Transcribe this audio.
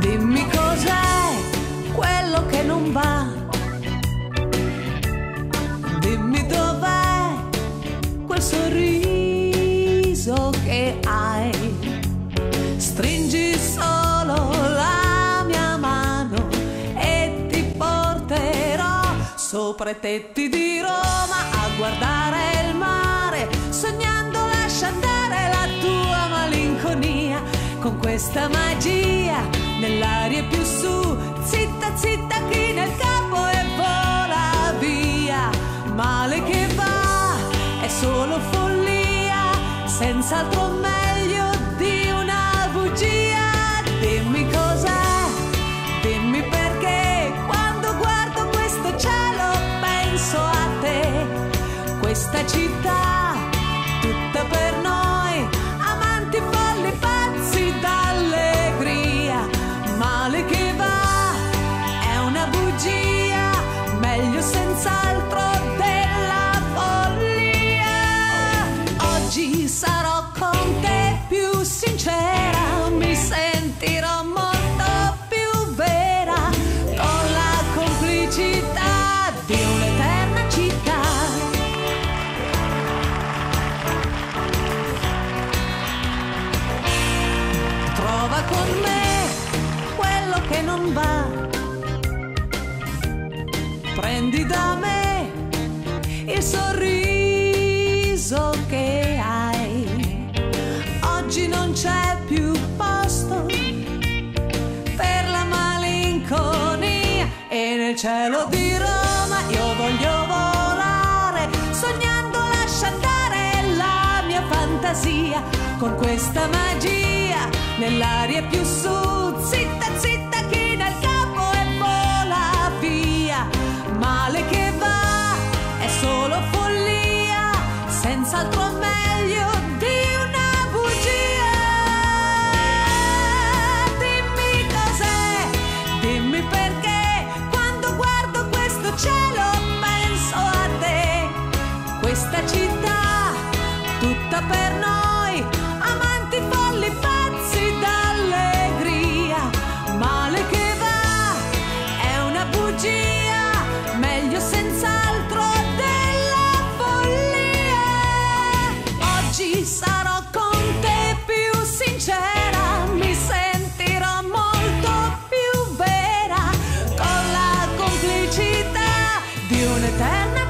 Dimmi cos'è quello che non va. Dimmi dov'è quel sorriso che hai. Stringi solo la mia mano e ti porterò sopra i tetti di Roma a guardare il mare, sognando lascia andare la tua malinconia con questa magia nell'aria più su. Zitta, zitta, china il capo e vola via. Male che va, è solo follia, senz'altro meglio di una bugia. Dimmi cos'è, dimmi perché, quando guardo questo cielo penso a te. Questa città tutta per noi, amanti folli pazzi d'allegria. Male che va, è una bugia, meglio senz'altro della follia. Oggi sarò con te più sincera, mi sentirò molto più vera, con la complicità di un'eterna città. Trova con me quello che non va, prendi da me il sorriso che hai. Oggi non c'è più posto per la malinconia e nel cielo di Roma io voglio volare, sognando lascia andare la mia fantasia con questa magia nell'aria più su. Zitta, zitta, china il capo e vola via. Male che va, è solo follia, senz'altro meglio di una bugia. Dimmi cos'è, dimmi perché, quando guardo questo cielo penso a te. Questa città tutta per noi, amanti folli pazzi d'allegria. Male che va, è una bugia, meglio senz'altro della follia. Oggi sarò con te più sincera, mi sentirò molto più vera, con la complicità di un'eterna